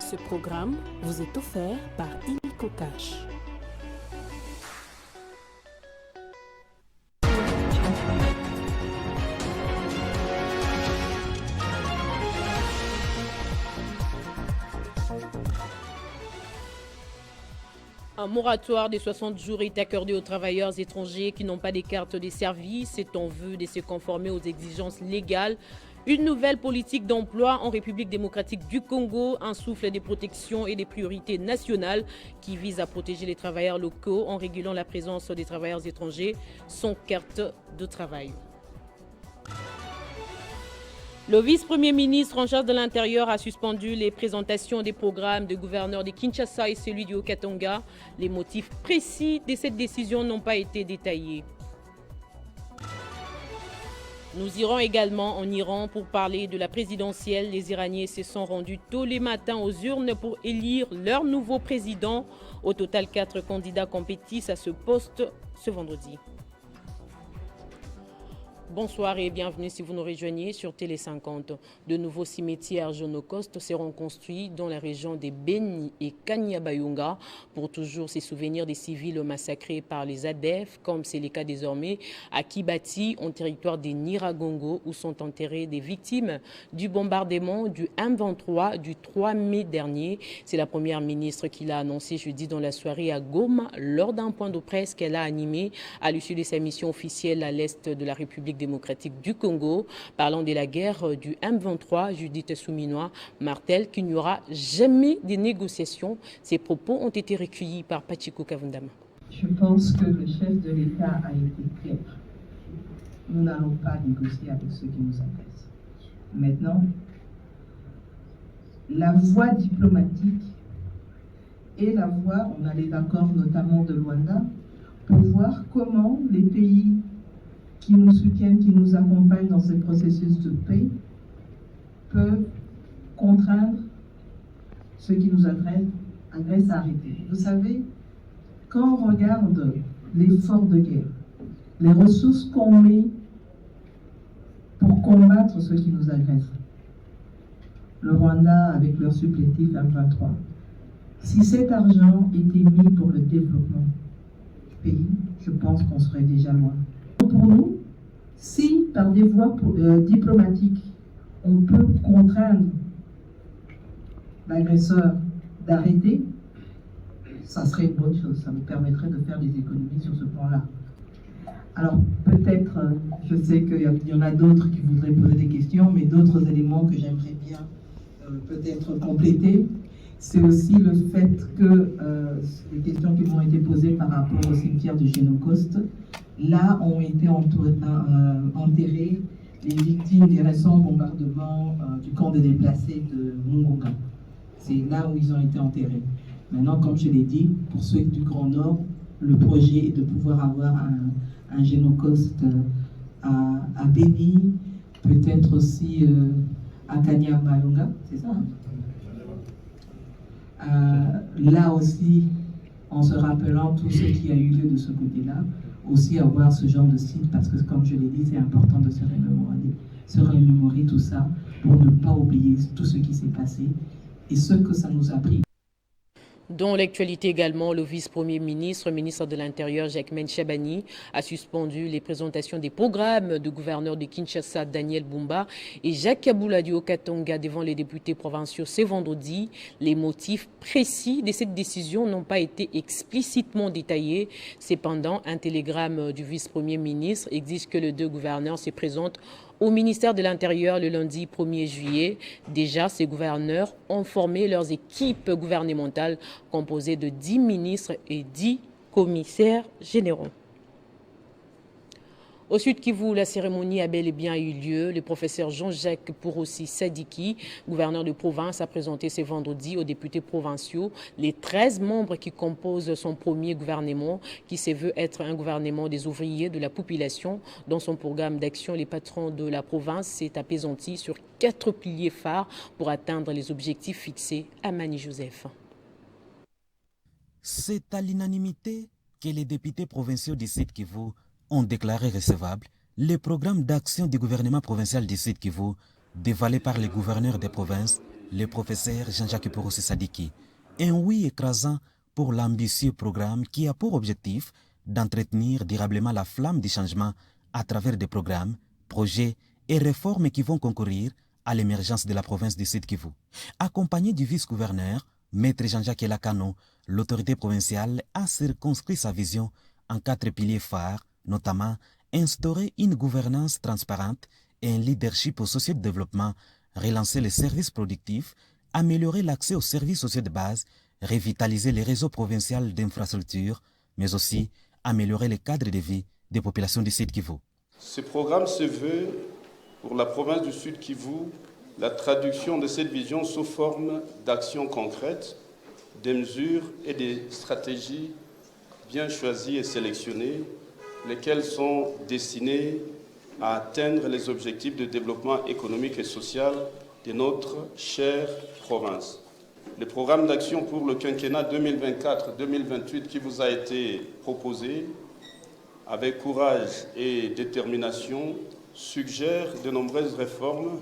Ce programme vous est offert par Illico Cash. Un moratoire de 60 jours est accordé aux travailleurs étrangers qui n'ont pas de carte de service. C'est en vue de se conformer aux exigences légales. Une nouvelle politique d'emploi en République démocratique du Congo, un souffle de protection et des priorités nationales qui vise à protéger les travailleurs locaux en régulant la présence des travailleurs étrangers sans carte de travail. Le vice-premier ministre en charge de l'Intérieur a suspendu les présentations des programmes de gouverneur de Kinshasa et celui du Haut-Katanga. Les motifs précis de cette décision n'ont pas été détaillés. Nous irons également en Iran pour parler de la présidentielle. Les Iraniens se sont rendus tôt les matins aux urnes pour élire leur nouveau président. Au total, 4 candidats compétissent à ce poste ce vendredi. Bonsoir et bienvenue si vous nous rejoignez sur Télé 50. De nouveaux cimetières Jonocostes seront construits dans la région des Beni et Kanyabayonga pour toujours se souvenir des civils massacrés par les ADF, comme c'est le cas désormais à Kibati, en territoire des Niragongo, où sont enterrées des victimes du bombardement du M23 du 3 mai dernier. C'est la première ministre qui l'a annoncé jeudi dans la soirée à Goma lors d'un point de presse qu'elle a animé à l'issue de sa mission officielle à l'est de la République démocratique du Congo. Parlant de la guerre du M23, Judith Souminois martèle qu'il n'y aura jamais de négociations. Ces propos ont été recueillis par Pachiko Kavundama. Je pense que le chef de l'État a été clair. Nous n'allons pas négocier avec ceux qui nous agressent. Maintenant, la voie diplomatique et la voie, on a les accords notamment de Luanda, pour voir comment les pays qui nous soutiennent, qui nous accompagnent dans ce processus de paix, peuvent contraindre ceux qui nous agressent à arrêter. Vous savez, quand on regarde l'effort de guerre, les ressources qu'on met pour combattre ceux qui nous agressent, le Rwanda avec leur supplétif M23, si cet argent était mis pour le développement du pays, je pense qu'on serait déjà loin. Pour nous, si par des voies diplomatiques, on peut contraindre l'agresseur d'arrêter, ça serait une bonne chose, ça nous permettrait de faire des économies sur ce point-là. Alors peut-être, je sais qu'il y en a d'autres qui voudraient poser des questions, mais d'autres éléments que j'aimerais bien peut-être compléter, c'est aussi le fait que les questions qui m'ont été posées par rapport au cimetière de Génocoste, là ont été enterrées les victimes des récents bombardements du camp de déplacés de Mungonga. C'est là où ils ont été enterrés. Maintenant, comme je l'ai dit, pour ceux du Grand Nord, le projet est de pouvoir avoir un Génocoste à Beni, peut-être aussi à Kanyabayonga, c'est ça, hein? Là aussi, en se rappelant tout ce qui a eu lieu de ce côté-là, aussi avoir ce genre de site, parce que comme je l'ai dit, c'est important de se remémorer tout ça pour ne pas oublier tout ce qui s'est passé et ce que ça nous a pris. Dans l'actualité également, le vice-premier ministre, ministre de l'Intérieur, Jacquemaine Chabani, a suspendu les présentations des programmes du gouverneur de Kinshasa, Daniel Bumba, et Jacques Kaboula du Haut-Katanga devant les députés provinciaux ce vendredi. Les motifs précis de cette décision n'ont pas été explicitement détaillés. Cependant, un télégramme du vice-premier ministre exige que les deux gouverneurs se présentent au ministère de l'Intérieur le lundi 1er juillet. Déjà, ces gouverneurs ont formé leurs équipes gouvernementales composées de 10 ministres et 10 commissaires généraux. Au Sud Kivu, la cérémonie a bel et bien eu lieu. Le professeur Jean-Jacques Pourossi Sadiki, gouverneur de province, a présenté ce vendredi aux députés provinciaux les 13 membres qui composent son premier gouvernement, qui se veut être un gouvernement des ouvriers de la population. Dans son programme d'action, les patrons de la province s'est apaisanti sur 4 piliers phares pour atteindre les objectifs fixés à Mani Joseph. C'est à l'unanimité que les députés provinciaux du Sud Kivu ont déclaré recevable les programmes d'action du gouvernement provincial du Sud Kivu dévalés par les gouverneurs des provinces le professeur Jean-Jacques Porossi Sadiki. Un oui écrasant pour l'ambitieux programme qui a pour objectif d'entretenir durablement la flamme du changement à travers des programmes, projets et réformes qui vont concourir à l'émergence de la province du Sud Kivu. Accompagné du vice-gouverneur, Maître Jean-Jacques Elakano, l'autorité provinciale a circonscrit sa vision en 4 piliers phares, notamment instaurer une gouvernance transparente et un leadership au socio-développement, relancer les services productifs, améliorer l'accès aux services sociaux de base, revitaliser les réseaux provinciaux d'infrastructures, mais aussi améliorer les cadres de vie des populations du Sud Kivu. Ce programme se veut, pour la province du Sud Kivu, la traduction de cette vision sous forme d'actions concrètes, des mesures et des stratégies bien choisies et sélectionnées, lesquelles sont destinées à atteindre les objectifs de développement économique et social de notre chère province. Le programme d'action pour le quinquennat 2024-2028 qui vous a été proposé, avec courage et détermination, suggère de nombreuses réformes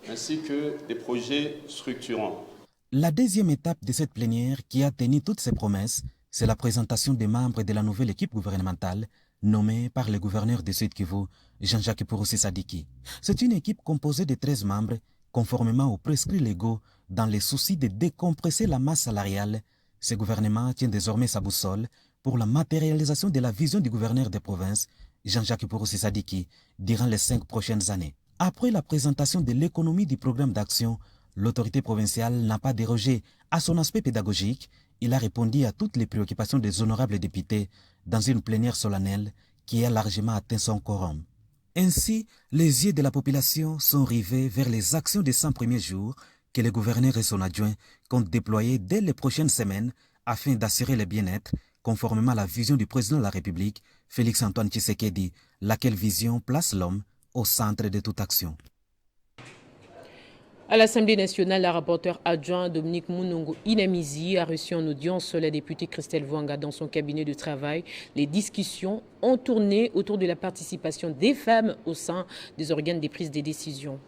ainsi que des projets structurants. La deuxième étape de cette plénière qui a tenu toutes ses promesses, c'est la présentation des membres de la nouvelle équipe gouvernementale nommée par le gouverneur du Sud Kivu, Jean-Jacques Porossi Sadiki. C'est une équipe composée de 13 membres, conformément aux prescrits légaux, dans le souci de décompresser la masse salariale. Ce gouvernement tient désormais sa boussole pour la matérialisation de la vision du gouverneur des provinces, Jean-Jacques Porossi Sadiki, durant les 5 prochaines années. Après la présentation de l'économie du programme d'action, l'autorité provinciale n'a pas dérogé à son aspect pédagogique. Il a répondu à toutes les préoccupations des honorables députés dans une plénière solennelle qui a largement atteint son quorum. Ainsi, les yeux de la population sont rivés vers les actions des 100 premiers jours que le gouverneur et son adjoint comptent déployer dès les prochaines semaines afin d'assurer le bien-être, conformément à la vision du président de la République, Félix-Antoine Tshisekedi, laquelle vision place l'homme au centre de toute action. À l'Assemblée nationale, la rapporteure adjointe Dominique Munongo Inamizi a reçu en audience la députée Christelle Vwanga dans son cabinet de travail. Les discussions ont tourné autour de la participation des femmes au sein des organes de prise des décisions.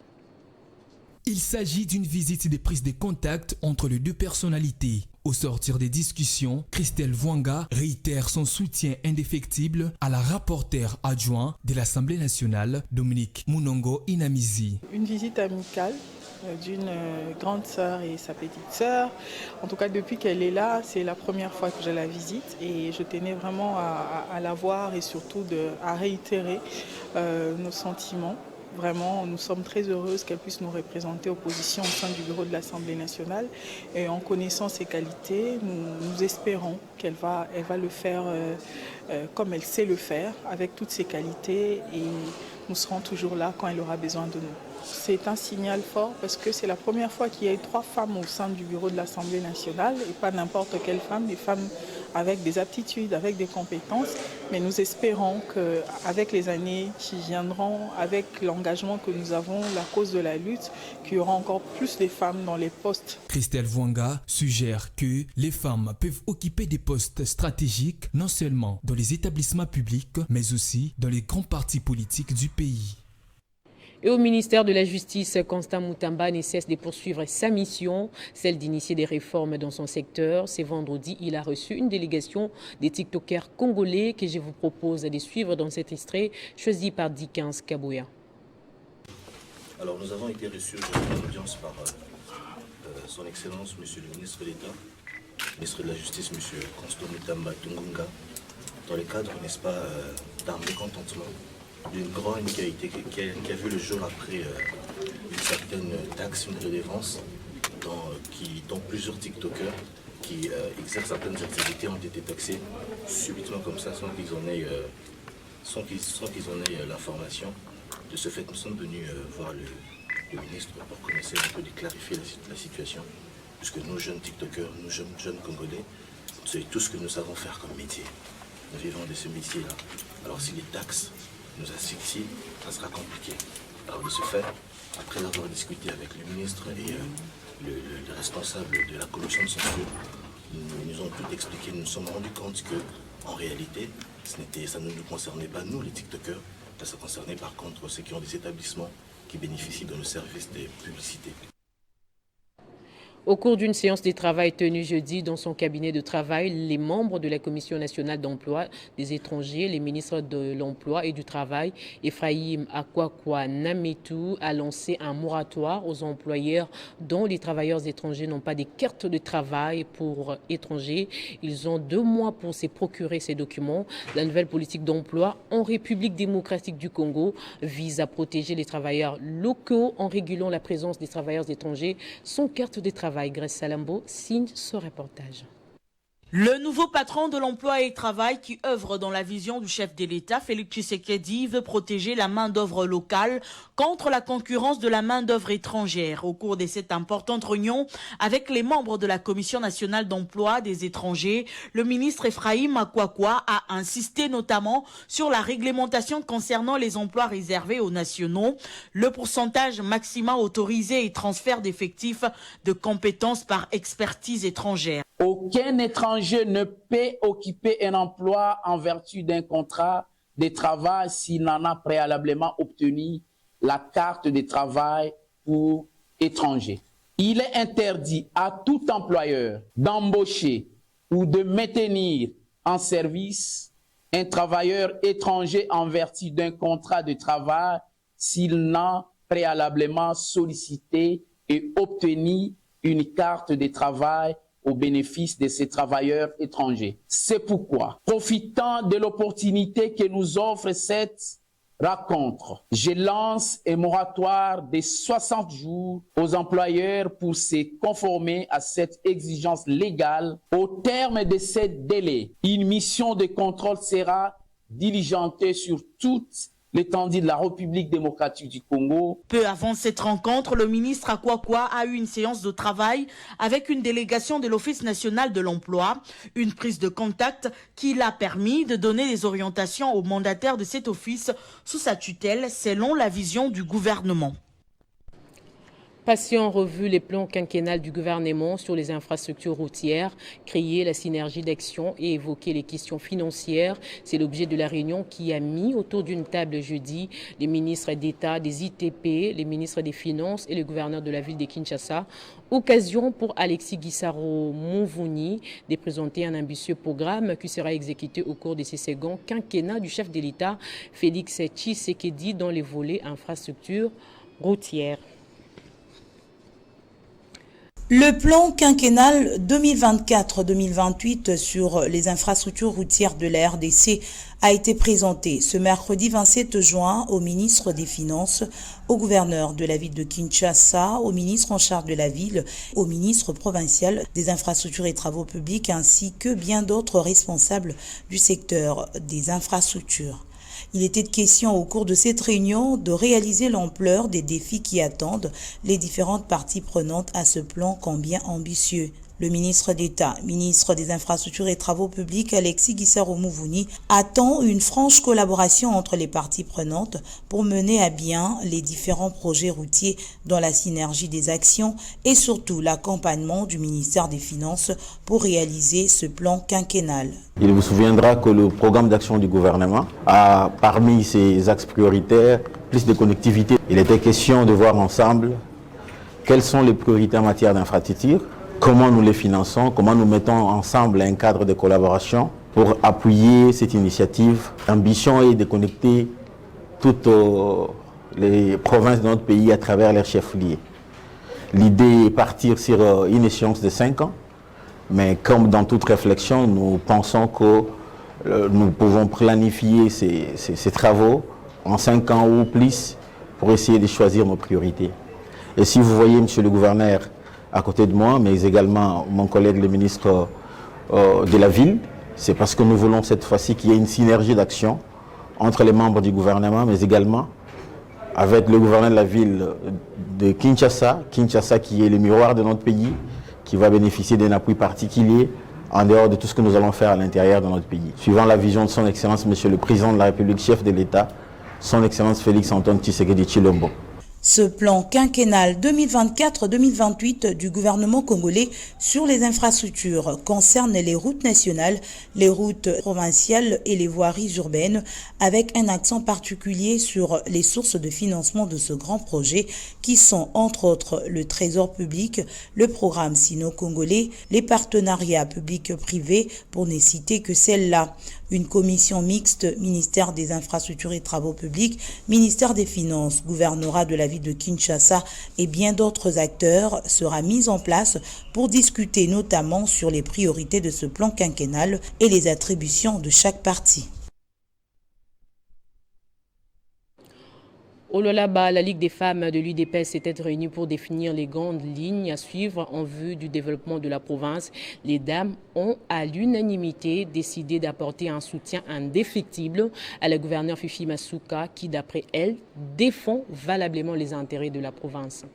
Il s'agit d'une visite de prise de contact entre les deux personnalités. Au sortir des discussions, Christelle Vwanga réitère son soutien indéfectible à la rapporteure adjointe de l'Assemblée nationale, Dominique Munongo Inamizi. Une visite amicale d'une grande sœur et sa petite sœur. En tout cas, depuis qu'elle est là, c'est la première fois que je la visite et je tenais vraiment à la voir et surtout à réitérer nos sentiments. Vraiment, nous sommes très heureuses qu'elle puisse nous représenter opposition au sein du bureau de l'Assemblée nationale. Et en connaissant ses qualités, nous espérons qu'elle va le faire comme elle sait le faire, avec toutes ses qualités. Et nous serons toujours là quand elle aura besoin de nous. C'est un signal fort parce que c'est la première fois qu'il y a eu 3 femmes au sein du bureau de l'Assemblée nationale et pas n'importe quelle femme, des femmes avec des aptitudes, avec des compétences. Mais nous espérons qu'avec les années qui viendront, avec l'engagement que nous avons, la cause de la lutte, qu'il y aura encore plus de femmes dans les postes. Christelle Vwanga suggère que les femmes peuvent occuper des postes stratégiques non seulement dans les établissements publics, mais aussi dans les grands partis politiques du pays. Et au ministère de la Justice, Constant Moutamba ne cesse de poursuivre sa mission, celle d'initier des réformes dans son secteur. Ce vendredi, il a reçu une délégation des TikTokers congolais que je vous propose de suivre dans cet extrait choisi par Dickens Kaboya. Alors nous avons été reçus aujourd'hui en audience par son Excellence, Monsieur le ministre d'État, ministre de la Justice, Monsieur Constant Moutamba Tungunga, dans le cadre, n'est-ce pas, d'un mécontentement d'une grande inégalité qui a vu le jour après une certaine taxe, une redevance dont plusieurs TikTokers qui exercent certaines activités ont été taxés subitement comme ça sans qu'ils en aient l'information. De ce fait, nous sommes venus voir le ministre pour commencer un peu de clarifier la situation, puisque nous, jeunes TikTokers, nous, jeunes Congolais, c'est tout ce que nous savons faire comme métier. Nous vivons de ce métier-là. Alors si les taxes nous asphyxient, ça sera compliqué. Alors de ce fait, après avoir discuté avec le ministre et le responsable de la commission de censure, nous ont tout expliqué. Nous nous sommes rendus compte qu'en réalité, ça ne nous concernait pas nous, les TikTokers, ça concernait par contre ceux qui ont des établissements qui bénéficient de nos services de publicité. Au cours d'une séance de travail tenue jeudi dans son cabinet de travail, les membres de la Commission nationale d'emploi des étrangers, les ministres de l'Emploi et du Travail, Ephraim Akwakwa Nametou, a lancé un moratoire aux employeurs dont les travailleurs étrangers n'ont pas de carte de travail pour étrangers. Ils ont 2 mois pour se procurer ces documents. La nouvelle politique d'emploi en République démocratique du Congo vise à protéger les travailleurs locaux en régulant la présence des travailleurs étrangers sans carte de travail. Grèce Salambo signe ce reportage. Le nouveau patron de l'emploi et du travail qui œuvre dans la vision du chef de l'État, Félix Tshisekedi, veut protéger la main-d'œuvre locale contre la concurrence de la main-d'œuvre étrangère. Au cours de cette importante réunion avec les membres de la Commission nationale d'emploi des étrangers, le ministre Ephraim Akwakwa a insisté notamment sur la réglementation concernant les emplois réservés aux nationaux, le pourcentage maximal autorisé et transfert d'effectifs de compétences par expertise étrangère. Aucun étranger ne peut occuper un emploi en vertu d'un contrat de travail s'il n'en a préalablement obtenu la carte de travail pour étranger. Il est interdit à tout employeur d'embaucher ou de maintenir en service un travailleur étranger en vertu d'un contrat de travail s'il n'a préalablement sollicité et obtenu une carte de travail au bénéfice de ces travailleurs étrangers. C'est pourquoi, profitant de l'opportunité que nous offre cette rencontre, je lance un moratoire de 60 jours aux employeurs pour se conformer à cette exigence légale. Au terme de ce délai, une mission de contrôle sera diligentée sur toute l'étendue de la République démocratique du Congo. Peu avant cette rencontre, le ministre Akwakwa a eu une séance de travail avec une délégation de l'Office national de l'emploi, une prise de contact qui l'a permis de donner des orientations aux mandataires de cet office sous sa tutelle selon la vision du gouvernement. Passer en revue les plans quinquennales du gouvernement sur les infrastructures routières, créer la synergie d'action et évoquer les questions financières. C'est l'objet de la réunion qui a mis autour d'une table jeudi les ministres d'État, des ITP, les ministres des Finances et le gouverneur de la ville de Kinshasa. Occasion pour Alexis Gisaro Mouvouni de présenter un ambitieux programme qui sera exécuté au cours de ces seconds quinquennats du chef de l'État, Félix Tshisekedi, dans les volets infrastructures routières. Le plan quinquennal 2024-2028 sur les infrastructures routières de la RDC a été présenté ce mercredi 27 juin au ministre des Finances, au gouverneur de la ville de Kinshasa, au ministre en charge de la ville, au ministre provincial des infrastructures et travaux publics ainsi que bien d'autres responsables du secteur des infrastructures. Il était question au cours de cette réunion de réaliser l'ampleur des défis qui attendent les différentes parties prenantes à ce plan combien ambitieux. Le ministre d'État, ministre des Infrastructures et Travaux publics, Alexis Gisaro Mouvouni, attend une franche collaboration entre les parties prenantes pour mener à bien les différents projets routiers dans la synergie des actions et surtout l'accompagnement du ministère des Finances pour réaliser ce plan quinquennal. Il vous souviendra que le programme d'action du gouvernement a parmi ses axes prioritaires plus de connectivité. Il était question de voir ensemble quelles sont les priorités en matière d'infrastructure, comment nous les finançons, comment nous mettons ensemble un cadre de collaboration pour appuyer cette initiative. L'ambition est de connecter toutes les provinces de notre pays à travers leurs chefs-lieux. L'idée est de partir sur une échéance de 5 ans, mais comme dans toute réflexion, nous pensons que nous pouvons planifier ces travaux en 5 ans ou plus pour essayer de choisir nos priorités. Et si vous voyez, monsieur le gouverneur, à côté de moi, mais également mon collègue le ministre de la ville, c'est parce que nous voulons cette fois-ci qu'il y ait une synergie d'action entre les membres du gouvernement, mais également avec le gouverneur de la ville de Kinshasa, Kinshasa qui est le miroir de notre pays, qui va bénéficier d'un appui particulier en dehors de tout ce que nous allons faire à l'intérieur de notre pays. Suivant la vision de son Excellence, Monsieur le Président de la République, chef de l'État, son Excellence Félix Antoine Tshisekedi Tshilombo. Ce plan quinquennal 2024-2028 du gouvernement congolais sur les infrastructures concerne les routes nationales, les routes provinciales et les voiries urbaines, avec un accent particulier sur les sources de financement de ce grand projet qui sont entre autres le Trésor public, le programme sino-congolais, les partenariats publics-privés pour ne citer que celle-là. Une commission mixte, ministère des Infrastructures et Travaux publics, ministère des Finances, gouvernorat de la ville de Kinshasa et bien d'autres acteurs sera mise en place pour discuter notamment sur les priorités de ce plan quinquennal et les attributions de chaque partie. Au Lualaba, la Ligue des femmes de l'UDPS s'était réunie pour définir les grandes lignes à suivre en vue du développement de la province. Les dames ont à l'unanimité décidé d'apporter un soutien indéfectible à la gouverneure Fifi Masuka qui, d'après elle, défend valablement les intérêts de la province.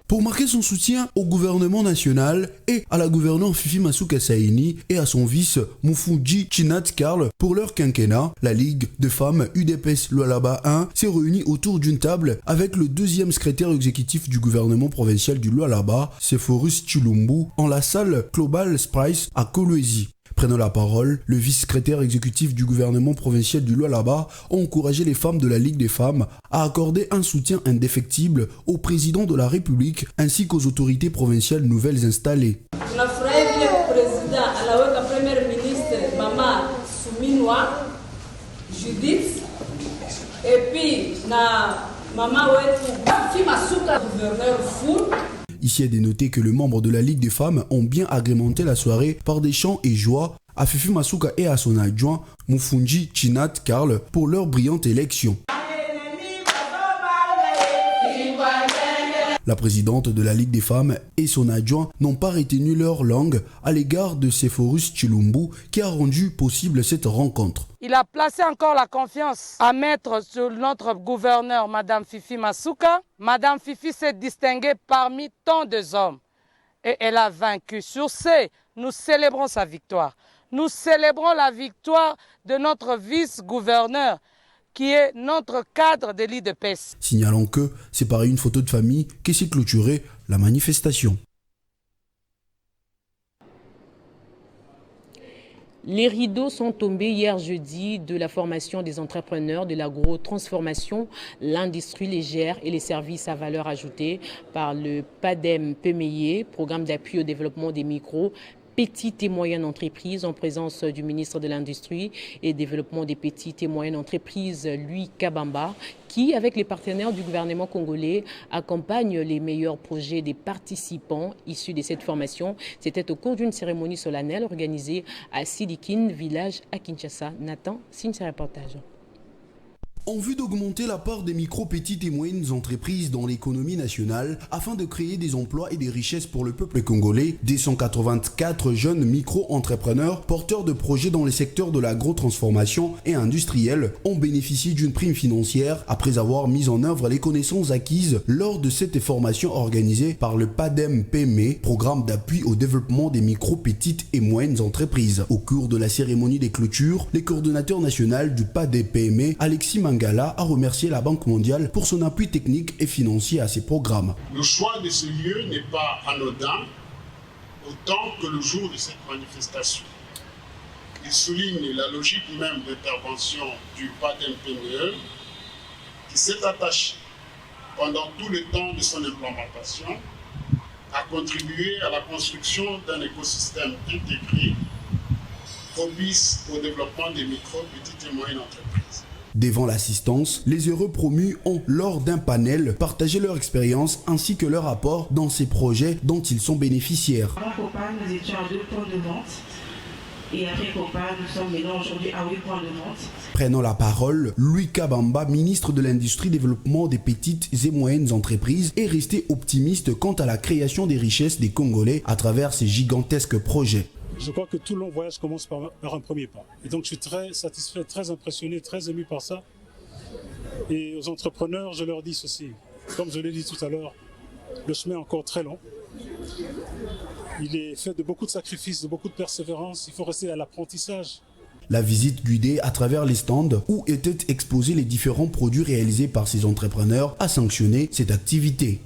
Pour marquer son soutien au gouvernement national et à la gouverneure Fifi Masuka Saini et à son vice Mufunji Chinat Karl pour leur quinquennat, la Ligue de femmes UDPS Lualaba 1 s'est réunie autour d'une table avec le deuxième secrétaire exécutif du gouvernement provincial du Lualaba, Sephorus Chilumbu, en la salle Global Spice à Kolwezi. Prenant la parole, le vice-secrétaire exécutif du gouvernement provincial du Lualaba a encouragé les femmes de la Ligue des femmes à accorder un soutien indéfectible au président de la République ainsi qu'aux autorités provinciales nouvelles installées. Judith, et puis maman Masuka, gouverneur fou. Ici est dénoté que les membres de la Ligue des femmes ont bien agrémenté la soirée par des chants et joies à Fifi Masuka et à son adjoint Mufunji Chinat Karl pour leur brillante élection. La présidente de la Ligue des femmes et son adjoint n'ont pas retenu leur langue à l'égard de Sephorus Chilumbu qui a rendu possible cette rencontre. Il a placé encore la confiance à mettre sur notre gouverneur, Madame Fifi Masuka. Madame Fifi s'est distinguée parmi tant de hommes et elle a vaincu. Sur ce, nous célébrons sa victoire. Nous célébrons la victoire de notre vice-gouverneur qui est notre cadre de l'UDPS. Signalant que c'est par une photo de famille que s'est clôturée la manifestation. Les rideaux sont tombés hier jeudi de la formation des entrepreneurs de l'agro-transformation, l'industrie légère et les services à valeur ajoutée par le PADEM-PME, programme d'appui au développement des micros, petites et moyennes entreprises en présence du ministre de l'Industrie et Développement des petites et moyennes entreprises, Louis Kabamba, qui, avec les partenaires du gouvernement congolais, accompagne les meilleurs projets des participants issus de cette formation. C'était au cours d'une cérémonie solennelle organisée à Sidikin, village à Kinshasa. Nathan signe ce reportage. En vue d'augmenter la part des micro, petites et moyennes entreprises dans l'économie nationale afin de créer des emplois et des richesses pour le peuple congolais, des 184 jeunes micro-entrepreneurs porteurs de projets dans les secteurs de l'agro-transformation et industrielle ont bénéficié d'une prime financière après avoir mis en œuvre les connaissances acquises lors de cette formation organisée par le PADEM-PME, programme d'appui au développement des micro, petites et moyennes entreprises. Au cours de la cérémonie des clôtures, le coordonnateur national du PADEM-PME, Alexis Mangala, a remercié la Banque mondiale pour son appui technique et financier à ces programmes. Le choix de ce lieu n'est pas anodin, autant que le jour de cette manifestation. Il souligne la logique même d'intervention du PADEM-PME qui s'est attaché pendant tout le temps de son implémentation à contribuer à la construction d'un écosystème intégré propice au développement des micro, petites et moyennes entreprises. Devant l'assistance, les heureux promus ont, lors d'un panel, partagé leur expérience ainsi que leur apport dans ces projets dont ils sont bénéficiaires. Avant Copa, nous étions à 2 points de vente. Et après Copa, nous sommes maintenant aujourd'hui à 8 points de vente. Prenant la parole, Louis Kabamba, ministre de l'Industrie, Développement des petites et moyennes entreprises, est resté optimiste quant à la création des richesses des Congolais à travers ces gigantesques projets. Je crois que tout long voyage commence par un premier pas. Et donc je suis très satisfait, très impressionné, très ému par ça. Et aux entrepreneurs, je leur dis ceci. Comme je l'ai dit tout à l'heure, le chemin est encore très long. Il est fait de beaucoup de sacrifices, de beaucoup de persévérance. Il faut rester à l'apprentissage. La visite guidée à travers les stands où étaient exposés les différents produits réalisés par ces entrepreneurs a sanctionné cette activité.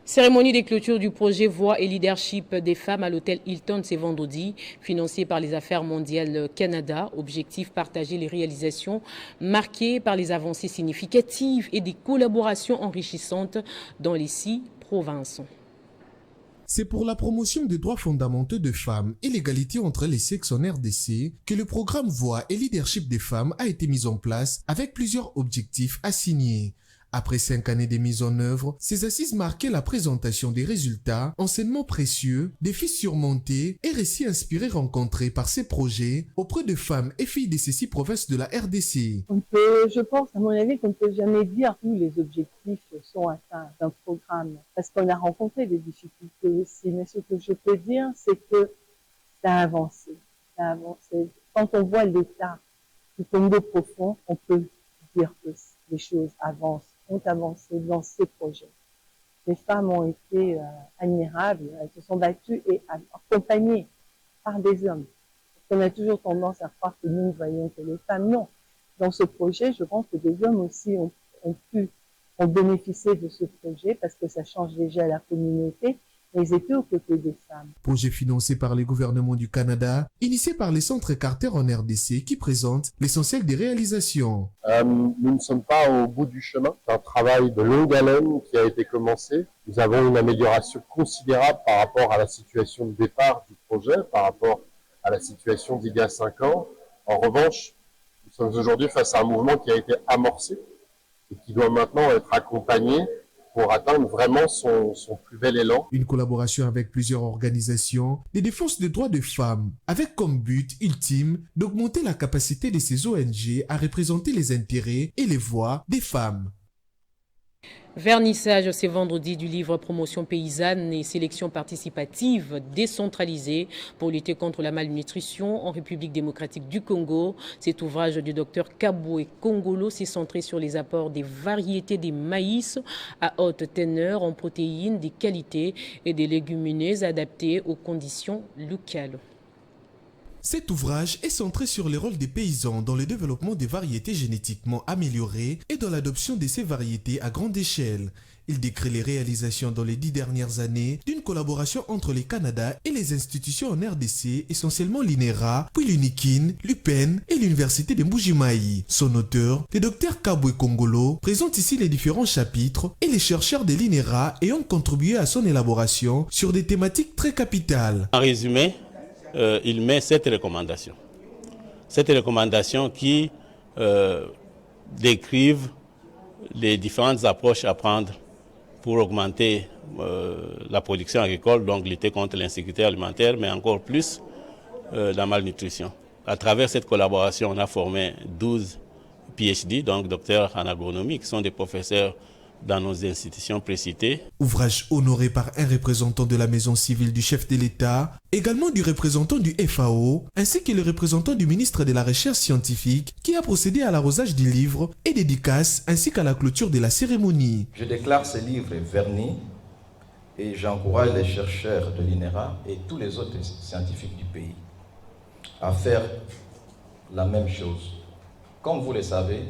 Cérémonie des clôtures du projet Voix et Leadership des femmes à l'hôtel Hilton ce vendredi, financé par les Affaires mondiales Canada. Objectif, partager les réalisations marquées par les avancées significatives et des collaborations enrichissantes dans les 6 provinces. C'est pour la promotion des droits fondamentaux de femmes et l'égalité entre les sexes en RDC que le programme Voix et Leadership des femmes a été mis en place avec plusieurs objectifs assignés. Après 5 années de mise en œuvre, ces assises marquaient la présentation des résultats, enseignements précieux, défis surmontés et récits inspirés rencontrés par ces projets auprès de femmes et filles de ces 6 provinces de la RDC. Je pense, à mon avis, qu'on ne peut jamais dire que tous les objectifs sont atteints d'un programme, parce qu'on a rencontré des difficultés aussi. Mais ce que je peux dire, c'est que ça a avancé. Ça a avancé. Quand on voit l'état du Congo profond, on peut dire que les choses avancent. Ont avancé dans ces projets. Les femmes ont été admirables, elles se sont battues et accompagnées par des hommes. On a toujours tendance à croire que nous ne voyons que les femmes. Non. Dans ce projet, je pense que des hommes aussi ont bénéficié de ce projet parce que ça change déjà la communauté. Ils étaient aux côtés des femmes. Projet financé par le gouvernement du Canada, initié par les centres Carter en RDC qui présente l'essentiel des réalisations. Nous ne sommes pas au bout du chemin. C'est un travail de longue haleine qui a été commencé. Nous avons une amélioration considérable par rapport à la situation de départ du projet, par rapport à la situation d'il y a 5 ans. En revanche, nous sommes aujourd'hui face à un mouvement qui a été amorcé et qui doit maintenant être accompagné pour atteindre vraiment son plus bel élan. Une collaboration avec plusieurs organisations de défense des droits des femmes, avec comme but ultime d'augmenter la capacité de ces ONG à représenter les intérêts et les voix des femmes. Vernissage ce vendredi du livre Promotion paysanne et sélection participative décentralisée pour lutter contre la malnutrition en République démocratique du Congo. Cet ouvrage du docteur Kaboué Kongolo s'est centré sur les apports des variétés des maïs à haute teneur en protéines, des qualités et des légumineuses adaptées aux conditions locales. Cet ouvrage est centré sur les rôles des paysans dans le développement des variétés génétiquement améliorées et dans l'adoption de ces variétés à grande échelle. Il décrit les réalisations dans les 10 dernières années d'une collaboration entre le Canada et les institutions en RDC, essentiellement l'INERA, puis l'UNIKIN, l'UPEN et l'Université de Mbuji-Mayi. Son auteur, le Dr Kaboué Kongolo, présente ici les différents chapitres et les chercheurs de l'INERA ayant contribué à son élaboration sur des thématiques très capitales. En résumé, il met 7 recommandations. 7 recommandations qui décrivent les différentes approches à prendre pour augmenter la production agricole, donc lutter contre l'insécurité alimentaire, mais encore plus la malnutrition. À travers cette collaboration, on a formé 12 PhD, donc docteurs en agronomie, qui sont des professeurs dans nos institutions précitées. Ouvrage honoré par un représentant de la maison civile du chef de l'État, également du représentant du FAO, ainsi que le représentant du ministre de la Recherche scientifique qui a procédé à l'arrosage du livre et dédicace ainsi qu'à la clôture de la cérémonie. Je déclare ce livre verni et j'encourage les chercheurs de l'INERA et tous les autres scientifiques du pays à faire la même chose. Comme vous le savez,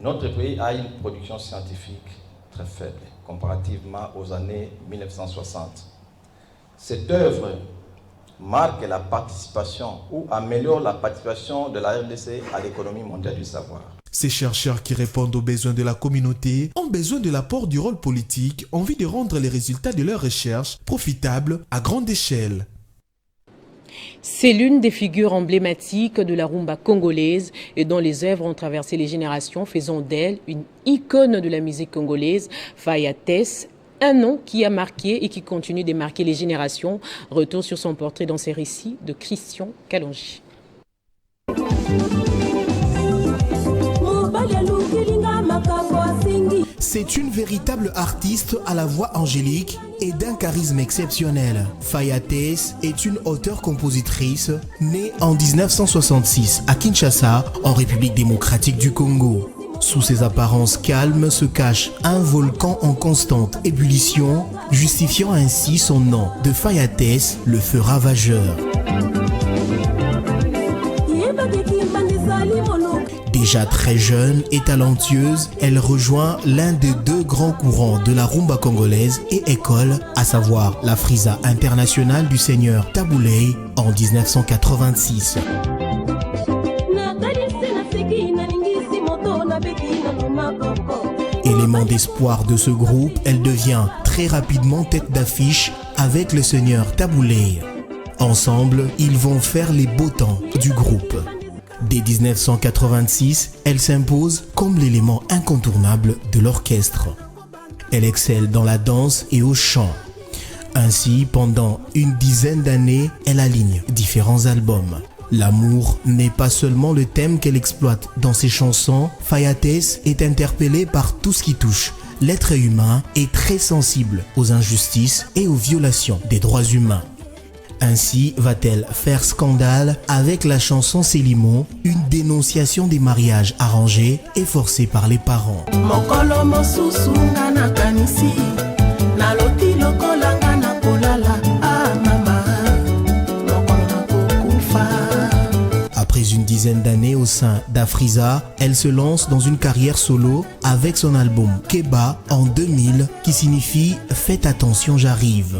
notre pays a une production scientifique très faible comparativement aux années 1960. Cette œuvre marque la participation ou améliore la participation de la RDC à l'économie mondiale du savoir. Ces chercheurs qui répondent aux besoins de la communauté ont besoin de l'apport du rôle politique en vue de rendre les résultats de leurs recherches profitables à grande échelle. C'est l'une des figures emblématiques de la rumba congolaise et dont les œuvres ont traversé les générations, faisant d'elle une icône de la musique congolaise, Faya Tess, un nom qui a marqué et qui continue de marquer les générations. Retour sur son portrait dans ses récits de Christian Kalonji. C'est une véritable artiste à la voix angélique et d'un charisme exceptionnel. Faya Tess est une auteure-compositrice née en 1966 à Kinshasa, en République démocratique du Congo. Sous ses apparences calmes se cache un volcan en constante ébullition, justifiant ainsi son nom de Faya Tess, le feu ravageur. Déjà très jeune et talentueuse, elle rejoint l'un des deux grands courants de la rumba congolaise et école, à savoir la Frisa internationale du seigneur Tabouley en 1986. Élément d'espoir de ce groupe, elle devient très rapidement tête d'affiche avec le seigneur Tabouley. Ensemble, ils vont faire les beaux temps du groupe. Dès 1986, elle s'impose comme l'élément incontournable de l'orchestre. Elle excelle dans la danse et au chant. Ainsi, pendant une dizaine d'années, elle aligne différents albums. L'amour n'est pas seulement le thème qu'elle exploite dans ses chansons. Fayates est interpellée par tout ce qui touche l'être humain et très sensible aux injustices et aux violations des droits humains. Ainsi va-t-elle faire scandale avec la chanson Célimon, une dénonciation des mariages arrangés et forcés par les parents. Après une dizaine d'années au sein d'Afrisa, elle se lance dans une carrière solo avec son album Keba en 2000 qui signifie « Faites attention, j'arrive ».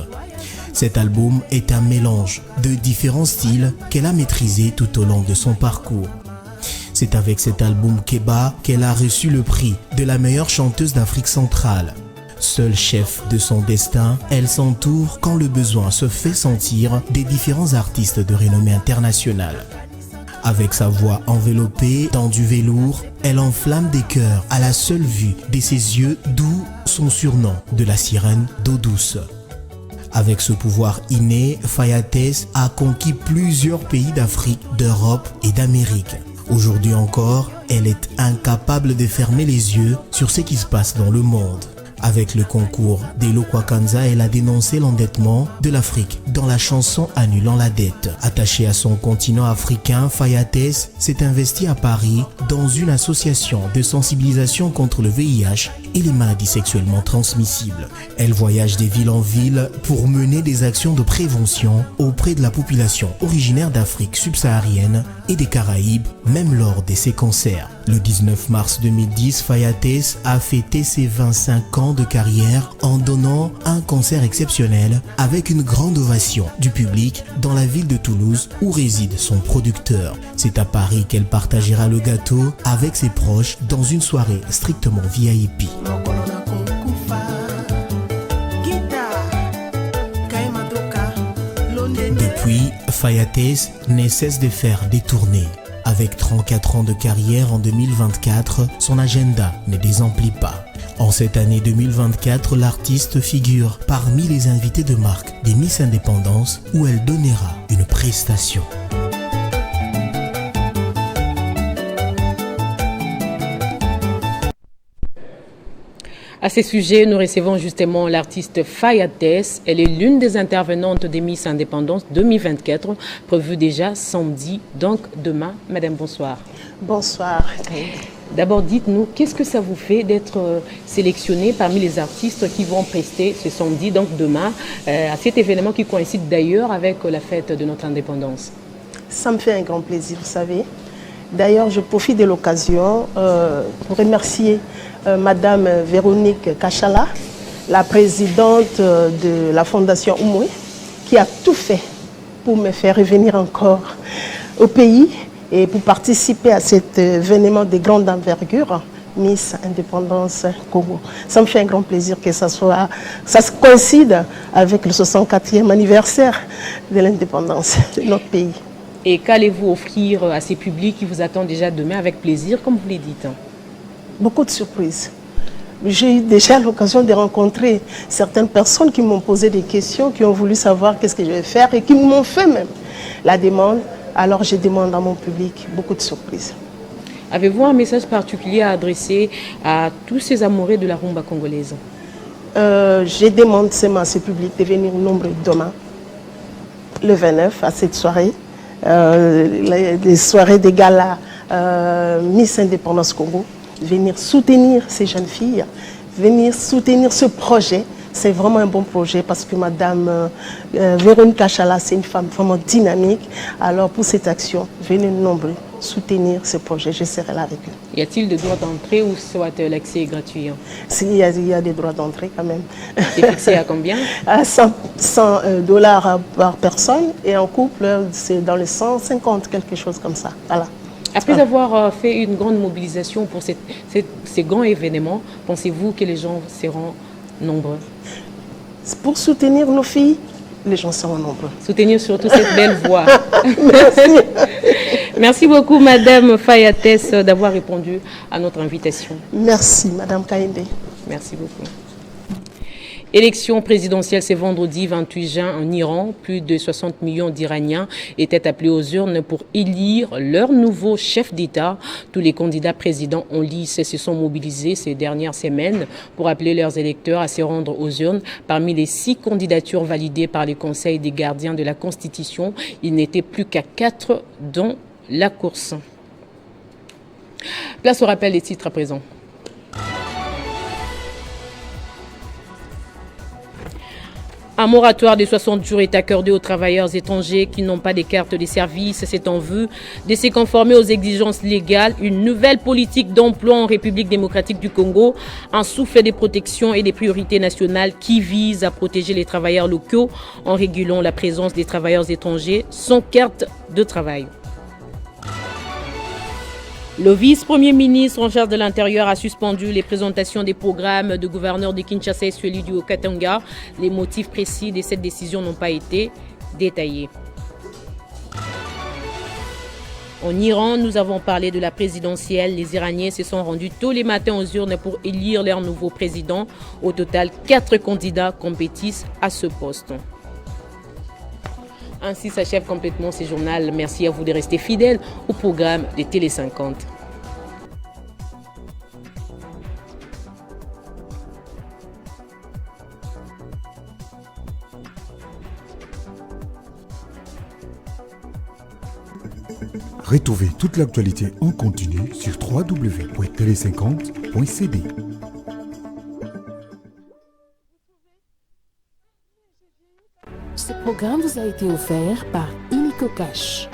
Cet album est un mélange de différents styles qu'elle a maîtrisé tout au long de son parcours. C'est avec cet album Keba qu'elle a reçu le prix de la meilleure chanteuse d'Afrique centrale. Seule chef de son destin, elle s'entoure quand le besoin se fait sentir des différents artistes de renommée internationale. Avec sa voix enveloppée dans du velours, elle enflamme des cœurs à la seule vue de ses yeux, d'où son surnom de la sirène d'eau douce. Avec ce pouvoir inné, Fayates a conquis plusieurs pays d'Afrique, d'Europe et d'Amérique. Aujourd'hui encore, elle est incapable de fermer les yeux sur ce qui se passe dans le monde. Avec le concours d'Elo Kwakanza, elle a dénoncé l'endettement de l'Afrique dans la chanson Annulant la dette. Attachée à son continent africain, Fayates s'est investie à Paris dans une association de sensibilisation contre le VIH et les maladies sexuellement transmissibles. Elle voyage de ville en ville pour mener des actions de prévention auprès de la population originaire d'Afrique subsaharienne et des Caraïbes, même lors de ses concerts. Le 19 mars 2010, Fayates a fêté ses 25 ans de carrière en donnant un concert exceptionnel avec une grande ovation du public dans la ville de Toulouse où réside son producteur. C'est à Paris qu'elle partagera le gâteau avec ses proches dans une soirée strictement VIP. Depuis, Fayates ne cesse de faire des tournées. Avec 34 ans de carrière en 2024, son agenda ne désemplit pas. En cette année 2024, l'artiste figure parmi les invités de marque des Miss Indépendance où elle donnera une prestation. À ce sujet, nous recevons justement l'artiste Fayates. Elle est l'une des intervenantes des Miss Indépendance 2024, prévue déjà samedi, donc demain. Madame, bonsoir. Bonsoir. D'abord, dites-nous, qu'est-ce que ça vous fait d'être sélectionnée parmi les artistes qui vont prester ce samedi, donc demain, à cet événement qui coïncide d'ailleurs avec la fête de notre indépendance? Ça me fait un grand plaisir, vous savez. D'ailleurs, je profite de l'occasion pour remercier Madame Véronique Kachala, la présidente de la Fondation Umwe, qui a tout fait pour me faire revenir encore au pays et pour participer à cet événement de grande envergure, Miss Indépendance Congo. Ça me fait un grand plaisir que ça coïncide avec le 64e anniversaire de l'indépendance de notre pays. Et qu'allez-vous offrir à ces publics qui vous attendent déjà demain avec plaisir, comme vous l'avez dit? Beaucoup de surprises. J'ai eu déjà l'occasion de rencontrer certaines personnes qui m'ont posé des questions, qui ont voulu savoir qu'est-ce que je vais faire et qui m'ont fait même la demande. Alors je demande à mon public beaucoup de surprises. Avez-vous un message particulier à adresser à tous ces amoureux de la rumba congolaise? Je demande seulement à ce public de venir nombreux demain, le 29, à cette soirée. Les soirées des galas Miss Indépendance Congo, venir soutenir ces jeunes filles, venir soutenir ce projet. C'est vraiment un bon projet parce que Madame Véronique Kachala, c'est une femme vraiment dynamique. Alors pour cette action, venez nombreux soutenir ce projet. Je serai là avec eux. Y a-t-il des droits d'entrée ou soit l'accès est gratuit? Il y a des droits d'entrée quand même. C'est fixé à combien? À $100 par personne, et en couple, c'est dans les 150, quelque chose comme ça. Voilà. Après avoir fait une grande mobilisation pour ces grands événements, pensez-vous que les gens seront nombreux? Pour soutenir nos filles, les gens seront nombreux. Soutenir surtout cette belle voix. Merci. Merci beaucoup, Madame Fayatès, d'avoir répondu à notre invitation. Merci, Madame Kainde. Merci beaucoup. Élection présidentielle, c'est vendredi 28 juin en Iran. Plus de 60 millions d'Iraniens étaient appelés aux urnes pour élire leur nouveau chef d'État. Tous les candidats présidents en lice se sont mobilisés ces dernières semaines pour appeler leurs électeurs à se rendre aux urnes. Parmi les 6 candidatures validées par les conseils des gardiens de la Constitution, il n'était plus qu'à 4 dans la course. Place au rappel des titres à présent. Un moratoire de 60 jours est accordé aux travailleurs étrangers qui n'ont pas de carte de service. C'est en vue de se conformer aux exigences légales. Une nouvelle politique d'emploi en République démocratique du Congo, un souffle de protection et des priorités nationales qui vise à protéger les travailleurs locaux en régulant la présence des travailleurs étrangers sans carte de travail. Le vice-premier ministre en charge de l'Intérieur a suspendu les présentations des programmes de gouverneur de Kinshasa et celui du Haut-Katanga. Les motifs précis de cette décision n'ont pas été détaillés. En Iran, nous avons parlé de la présidentielle. Les Iraniens se sont rendus tôt les matins aux urnes pour élire leur nouveau président. Au total, 4 candidats compétissent à ce poste. Ainsi s'achève complètement ce journal. Merci à vous de rester fidèles au programme de Télé 50. Retrouvez toute l'actualité en continu sur www.tele50.cd. Ce programme vous a été offert par Illico Cash.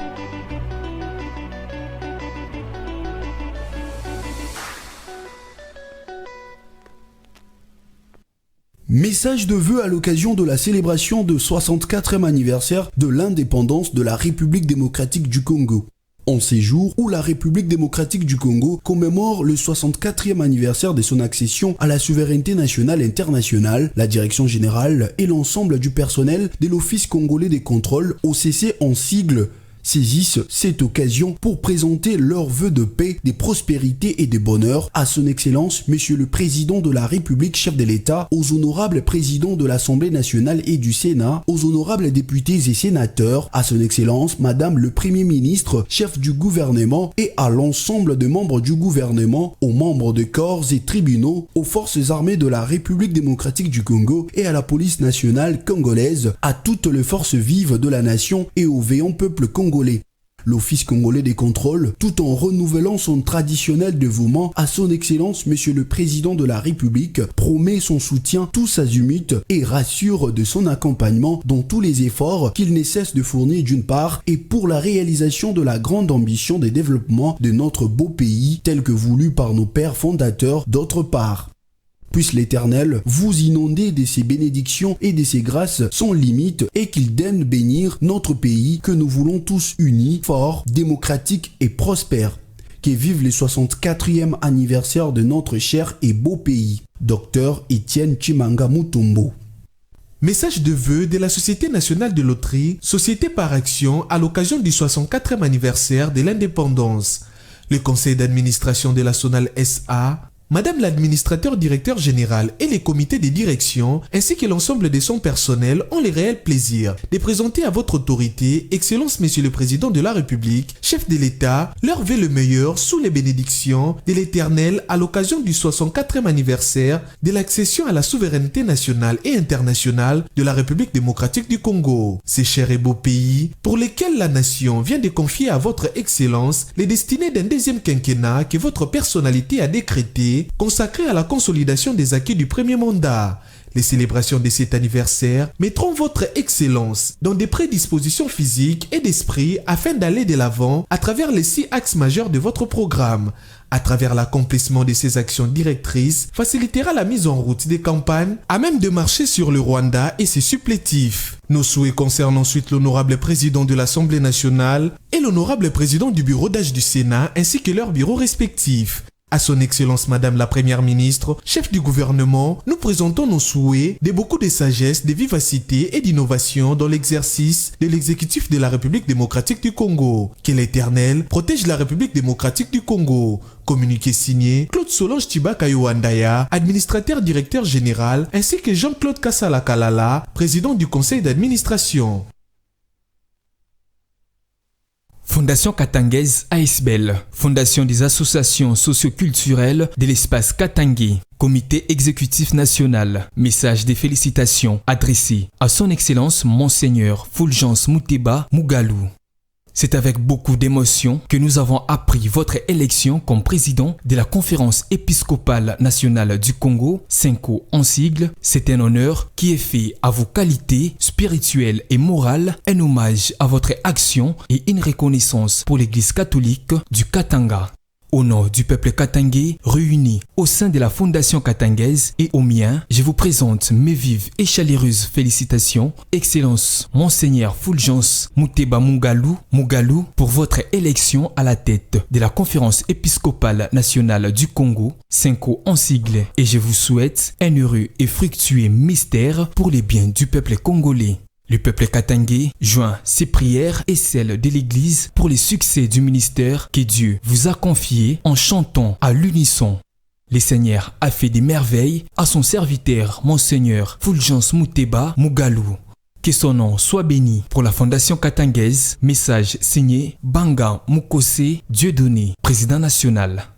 Message de vœux à l'occasion de la célébration de 64e anniversaire de l'indépendance de la République démocratique du Congo. En ces jours où la République démocratique du Congo commémore le 64e anniversaire de son accession à la souveraineté nationale internationale, la direction générale et l'ensemble du personnel de l'Office congolais des contrôles, OCC en sigle, saisissent cette occasion pour présenter leurs vœux de paix, de prospérité et de bonheur à son Excellence, Monsieur le Président de la République, chef de l'État, aux honorables présidents de l'Assemblée nationale et du Sénat, aux honorables députés et sénateurs, à son Excellence, Madame le Premier ministre, chef du gouvernement, et à l'ensemble des membres du gouvernement, aux membres de corps et tribunaux, aux forces armées de la République démocratique du Congo et à la police nationale congolaise, à toutes les forces vives de la nation et au vaillant peuple congolais. L'Office congolais des contrôles, tout en renouvelant son traditionnel dévouement à son Excellence Monsieur le Président de la République, promet son soutien tous azimuts et rassure de son accompagnement dans tous les efforts qu'il ne cesse de fournir d'une part et pour la réalisation de la grande ambition de développement de notre beau pays tel que voulu par nos pères fondateurs d'autre part. Puisse l'Éternel vous inonder de ses bénédictions et de ses grâces sans limite et qu'il daigne bénir notre pays que nous voulons tous unis, forts, démocratiques et prospères. Que vive le 64e anniversaire de notre cher et beau pays. Docteur Étienne Chimanga Mutombo. Message de vœux de la Société nationale de loterie, Société par action à l'occasion du 64e anniversaire de l'indépendance. Le conseil d'administration de la Sonal SA, Madame l'administrateur directeur général et les comités de direction ainsi que l'ensemble de son personnel ont le réel plaisir de présenter à votre autorité, Excellence Monsieur le Président de la République, chef de l'État, leur vœux le meilleur sous les bénédictions de l'Éternel à l'occasion du 64e anniversaire de l'accession à la souveraineté nationale et internationale de la République démocratique du Congo. Ces chers et beaux pays pour lesquels la nation vient de confier à votre Excellence les destinées d'un deuxième quinquennat que votre personnalité a décrété consacré à la consolidation des acquis du premier mandat. Les célébrations de cet anniversaire mettront votre excellence dans des prédispositions physiques et d'esprit afin d'aller de l'avant à travers les 6 axes majeurs de votre programme. À travers l'accomplissement de ces actions directrices, facilitera la mise en route des campagnes à même de marcher sur le Rwanda et ses supplétifs. Nos souhaits concernent ensuite l'honorable président de l'Assemblée nationale et l'honorable président du bureau d'âge du Sénat ainsi que leurs bureaux respectifs. À son Excellence Madame la Première ministre, chef du gouvernement, nous présentons nos souhaits de beaucoup de sagesse, de vivacité et d'innovation dans l'exercice de l'exécutif de la République démocratique du Congo. Que l'Éternel protège la République démocratique du Congo. Communiqué signé Claude Solange Tibaka Yoandaya, administrateur directeur général, ainsi que Jean-Claude Kassala Kalala, président du conseil d'administration. Fondation Katangaise ASBEL, Fondation des associations socioculturelles de l'espace Katangé, Comité exécutif national, message des félicitations adressé à son Excellence Monseigneur Fulgence Muteba Mugalou. C'est avec beaucoup d'émotion que nous avons appris votre élection comme président de la Conférence épiscopale nationale du Congo, CENCO en sigle. C'est un honneur qui est fait à vos qualités spirituelles et morales, un hommage à votre action et une reconnaissance pour l'Église catholique du Katanga. Au nom du peuple katangais réuni au sein de la Fondation Katangaise et au mien, je vous présente mes vives et chaleureuses félicitations, Excellence Monseigneur Fulgence Muteba Mugalou, pour votre élection à la tête de la Conférence épiscopale nationale du Congo, CENCO en sigle, et je vous souhaite un heureux et fructueux mystère pour les biens du peuple congolais. Le peuple katangais joint ses prières et celles de l'Église pour les succès du ministère que Dieu vous a confié en chantant à l'unisson. Le Seigneur a fait des merveilles à son serviteur, Monseigneur Fulgence Muteba Mugalou. Que son nom soit béni pour la Fondation Katangaise. Message signé Banga Mukose Dieudonné, président national.